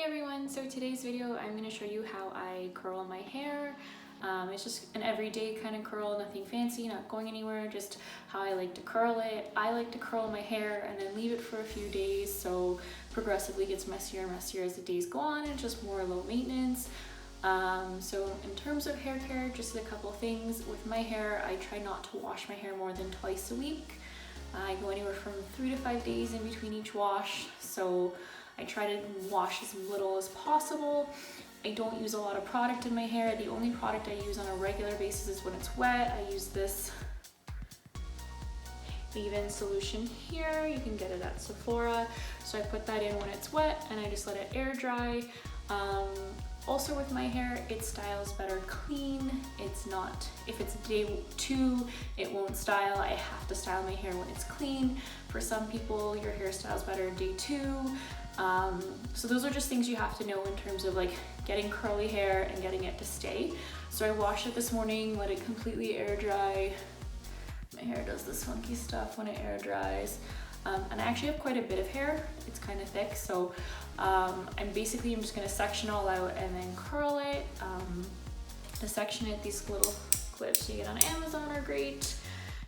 everyone, so today's video I'm going to show you how I curl my hair. It's just an everyday kind of curl, nothing fancy, not going anywhere, just how I like to curl it. I like to curl my hair and then leave it for a few days so progressively gets messier and messier as the days go on, and just more low maintenance. So in terms of hair care, just a couple things. With my hair, I try not to wash my hair more than twice a week. I go anywhere from 3 to 5 days in between each wash, so I try to wash as little as possible. I don't use a lot of product in my hair. The only product I use on a regular basis is when it's wet. I use this leave-in solution here. You can get it at Sephora. So I put that in when it's wet and I just let it air dry. Also with my hair, it styles better clean. It's not, if it's day 2, it won't style. I have to style my hair when it's clean. For some people, your hair styles better day 2. So those are just things you have to know in terms of like getting curly hair and getting it to stay. So I washed it this morning, let it completely air dry. My hair does this funky stuff when it air dries. And I actually have quite a bit of hair. It's kind of thick, so I'm just gonna section all out and then curl it. To section it, these little clips you get on Amazon are great.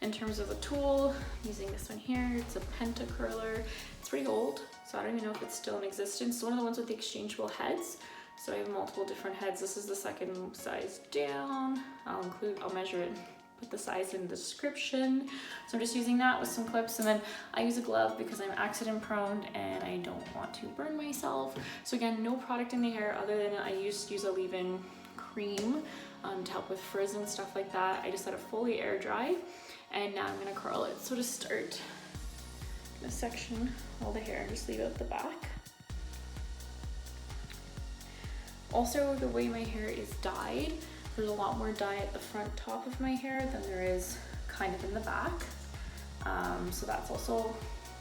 In terms of a tool, I'm using this one here. It's a Penta curler. It's pretty old, so I don't even know if it's still in existence. It's one of the ones with the exchangeable heads. So I have multiple different heads. This is the second size down. I'll measure it, put the size in the description. So I'm just using that with some clips, and then I use a glove because I'm accident prone and I don't want to burn myself. So again, no product in the hair other than I used to use a leave-in cream to help with frizz and stuff like that. I just let it fully air dry, and now I'm gonna curl it. So to start, I'm gonna section all the hair and just leave it at the back. Also, the way my hair is dyed, there's a lot more dye at the front top of my hair than there is kind of in the back. So that's also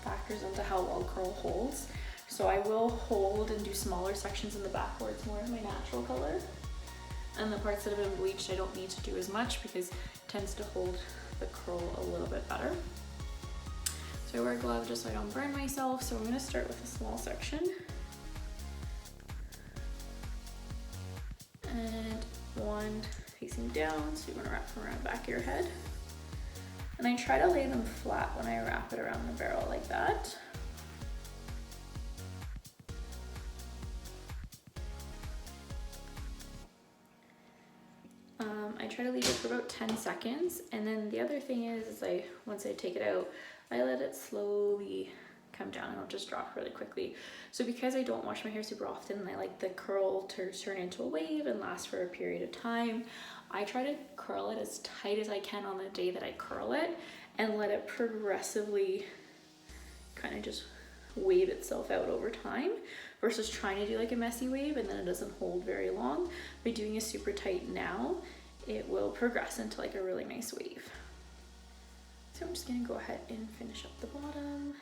factors into how well curl holds. So I will hold and do smaller sections in the back where it's more of my natural color. And the parts that have been bleached, I don't need to do as much because it tends to hold the curl a little bit better. So I wear a glove just so I don't burn myself. So I'm gonna start with a small section. And one facing down, so you want to wrap them around the back of your head. And I try to lay them flat when I wrap it around the barrel like that. I try to leave it for about 10 seconds, and then the other thing is once I take it out, I let it slowly come down and it'll just drop really quickly. So because I don't wash my hair super often and I like the curl to turn into a wave and last for a period of time, I try to curl it as tight as I can on the day that I curl it and let it progressively kind of just wave itself out over time versus trying to do like a messy wave and then it doesn't hold very long. By doing it super tight now, it will progress into like a really nice wave. So I'm just gonna go ahead and finish up the bottom.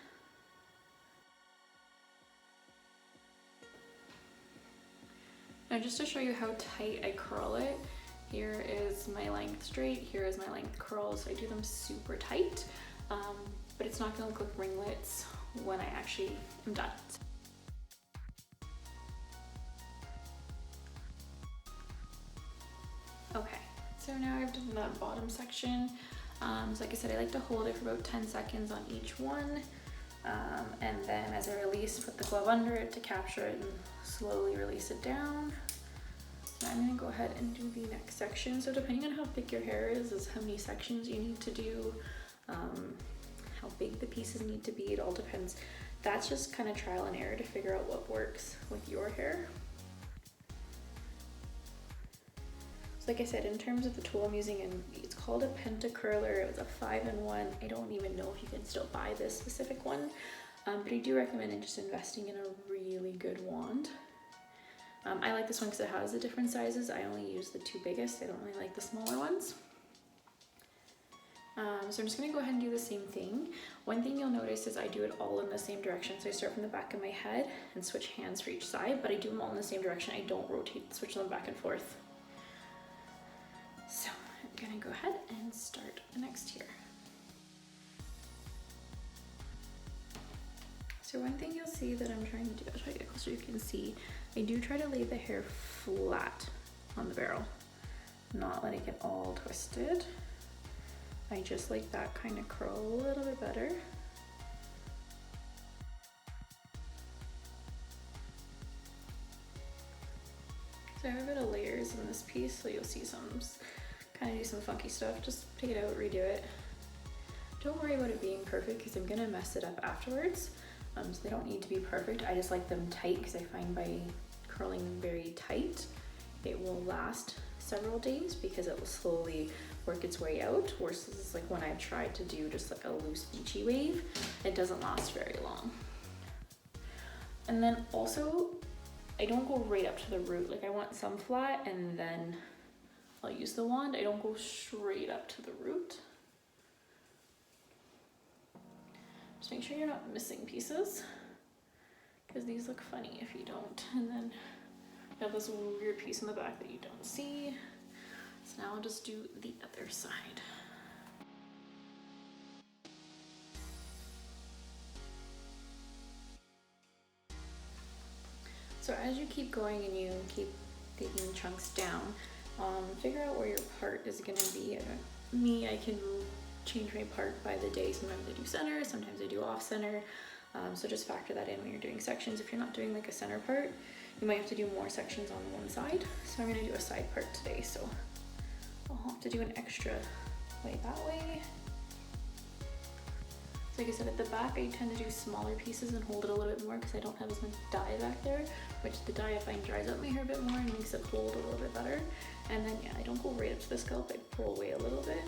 Now just to show you how tight I curl it, here is my length straight, here is my length curl, so I do them super tight, but it's not gonna look like ringlets when I actually am done. Okay, so now I've done that bottom section. So like I said, I like to hold it for about 10 seconds on each one. And then as I release, put the glove under it to capture it and slowly release it down. Now I'm gonna go ahead and do the next section. So depending on how thick your hair is how many sections you need to do, how big the pieces need to be, it all depends. That's just kind of trial and error to figure out what works with your hair. So like I said, in terms of the tool I'm using, and it's called a Penta curler. It was a 5-in-1. I don't even know if you can still buy this specific one, but I do recommend just investing in a really good wand. I like this one because it has the different sizes. I only use the 2 biggest. I don't really like the smaller ones. So I'm just gonna go ahead and do the same thing. One thing you'll notice is I do it all in the same direction. So I start from the back of my head and switch hands for each side, but I do them all in the same direction. I don't switch them back and forth. So I'm gonna go ahead and start next here. So one thing you'll see that I'm trying to do, I'll try to get closer so you can see, I do try to lay the hair flat on the barrel, not letting it all twisted. I just like that kind of curl a little bit better. So I have a bit of layers in this piece, so you'll see some kind of do some funky stuff. Just take it out, redo it. Don't worry about it being perfect because I'm gonna mess it up afterwards. So they don't need to be perfect. I just like them tight because I find by curling very tight, it will last several days because it will slowly work its way out. Versus like when I've tried to do just like a loose beachy wave, it doesn't last very long. And then also, I don't go right up to the root. Like I want some flat and then I'll use the wand. I don't go straight up to the root. Just make sure you're not missing pieces because these look funny if you don't. And then you have this weird piece in the back that you don't see. So now I'll just do the other side. So as you keep going and you keep taking chunks down, figure out where your part is gonna be. Me, I can change my part by the day. Sometimes I do center, sometimes I do off center. So just factor that in when you're doing sections. If you're not doing like a center part, you might have to do more sections on one side. So I'm gonna do a side part today. So I'll have to do an extra way that way. So like I said, at the back, I tend to do smaller pieces and hold it a little bit more because I don't have as much dye back there, which the dye I find dries out my hair a bit more and makes it hold a little bit better. And then yeah, I don't go right up to the scalp, I pull away a little bit.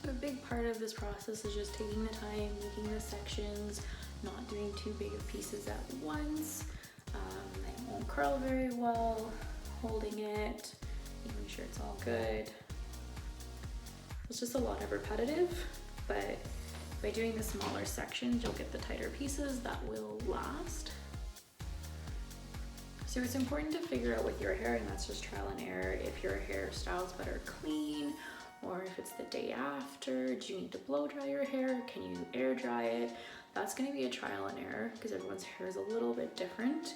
So a big part of this process is just taking the time, making the sections, not doing too big of pieces at once. It won't curl very well, holding it, making sure it's all good. It's just a lot of repetitive, but by doing the smaller sections, you'll get the tighter pieces that will last. So it's important to figure out with your hair, and that's just trial and error, if your hairstyle's better clean, or if it's the day after. Do you need to blow dry your hair? Can you air dry it? That's gonna be a trial and error because everyone's hair is a little bit different.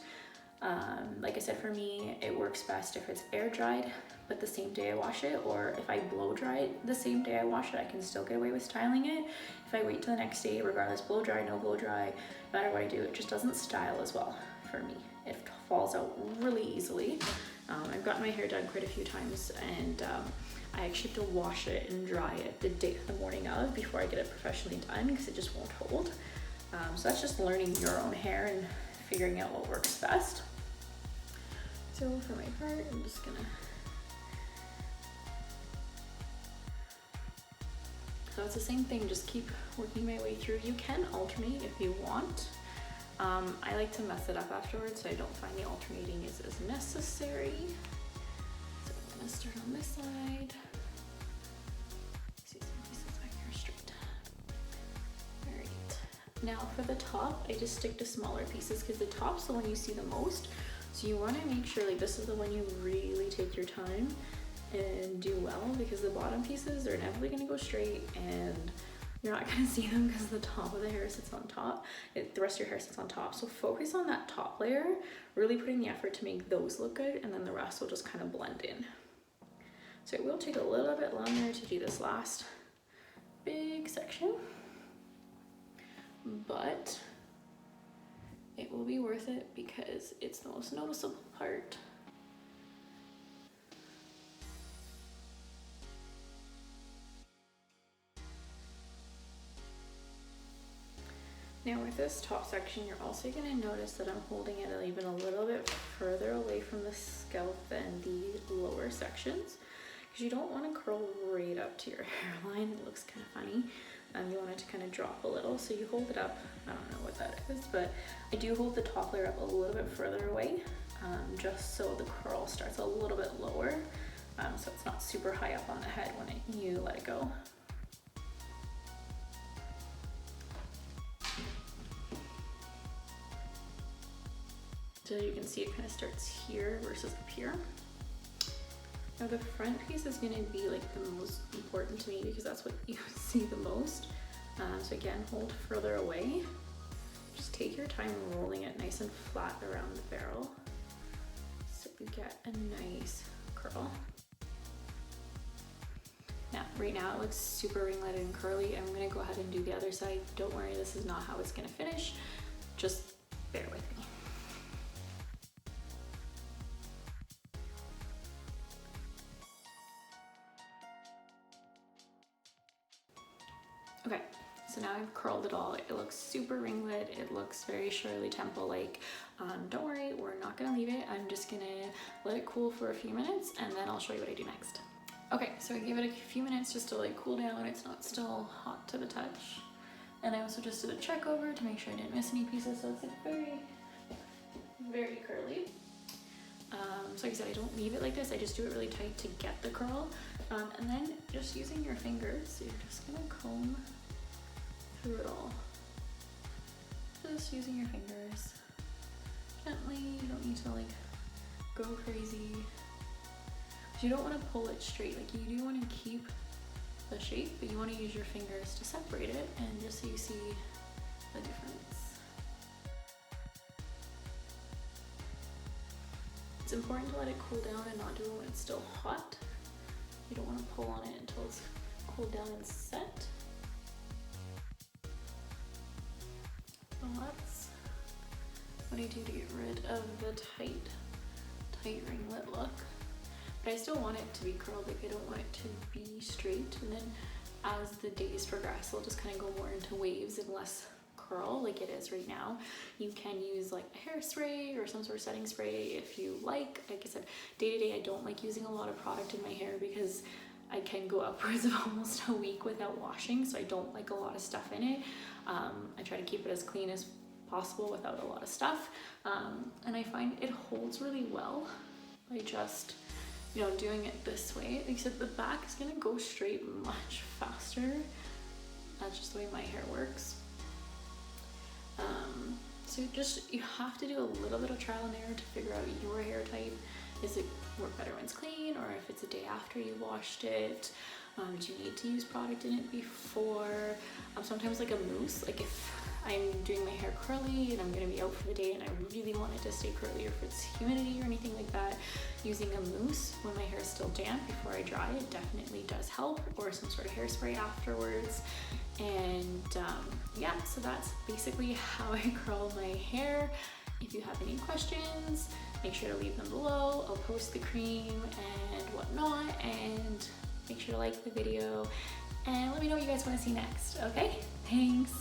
Like I said, for me, it works best if it's air dried, but the same day I wash it, or if I blow dry it the same day I wash it, I can still get away with styling it. If I wait till the next day, regardless, blow dry, no blow dry, no matter what I do, it just doesn't style as well for me. It falls out really easily. I've gotten my hair done quite a few times, and I actually have to wash it and dry it the morning of before I get it professionally done because it just won't hold. So that's just learning your own hair and figuring out what works best. So for my part, I'm just gonna, so it's the same thing, just keep working my way through. You can alternate if you want. I like to mess it up afterwards, so I don't find the alternating is as necessary. So I'm gonna start on this side. See some pieces back here straight. All right. Now for the top, I just stick to smaller pieces because the top's the one you see the most. So you want to make sure like this is the one you really take your time and do well, because the bottom pieces are inevitably going to go straight and you're not going to see them because the top of the hair sits on top. The rest of your hair sits on top. So focus on that top layer, really putting the effort to make those look good, and then the rest will just kind of blend in. So it will take a little bit longer to do this last big section, but it will be worth it because it's the most noticeable part. Now with this top section, you're also going to notice that I'm holding it even a little bit further away from the scalp than the lower sections, because you don't want to curl right up to your hairline. It looks kind of funny. You want it to kind of drop a little, so you hold it up. I don't know what that is, but I do hold the top layer up a little bit further away, just so the curl starts a little bit lower, so it's not super high up on the head when you let it go. So you can see it kind of starts here versus up here. Now the front piece is gonna be like the most important to me because that's what you see the most. So again, hold further away. Just take your time rolling it nice and flat around the barrel so you get a nice curl. Now, right now it looks super ringlet and curly. I'm gonna go ahead and do the other side. Don't worry, this is not how it's gonna finish. Just bear with me. Okay, so now I've curled it all. It looks super ringlet. It looks very Shirley Temple-like. Don't worry, we're not gonna leave it. I'm just gonna let it cool for a few minutes and then I'll show you what I do next. Okay, so I gave it a few minutes just to like cool down. It's not still hot to the touch. And I also just did a check over to make sure I didn't miss any pieces. So it's like very, very curly. So like I said, I don't leave it like this. I just do it really tight to get the curl. And then just using your fingers, so you're just gonna comb through it all. Just using your fingers. Gently, you don't need to like go crazy. You don't want to pull it straight, like you do want to keep the shape, but you want to use your fingers to separate it and just so you see the difference. It's important to let it cool down and not do it when it's still hot. You don't want to pull on it until it's cooled down and set. So that's what I do to get rid of the tight ringlet look. But I still want it to be curled, like I don't want it to be straight. And then as the days progress, it'll just kind of go more into waves and less curl like it is right now. You can use like a hairspray or some sort of setting spray if you like. Like I said, day to day I don't like using a lot of product in my hair because I can go upwards of almost a week without washing, so I don't like a lot of stuff in it. I try to keep it as clean as possible without a lot of stuff. And I find it holds really well by just, you know, doing it this way. Except the back is gonna go straight much faster. That's just the way my hair works. So you have to do a little bit of trial and error to figure out your hair type. Is it work better when it's clean, or if it's a day after you washed it? Do you need to use product in it before? Sometimes like a mousse, like if I'm doing my hair curly and I'm gonna be out for the day and I really want it to stay curly, or if it's humidity or anything like that, using a mousse when my hair is still damp before I dry it definitely does help, or some sort of hairspray afterwards. And yeah, so that's basically how I curl my hair. If you have any questions, make sure to leave them below. I'll post the cream and whatnot, and make sure to like the video and let me know what you guys want to see next. Okay, thanks.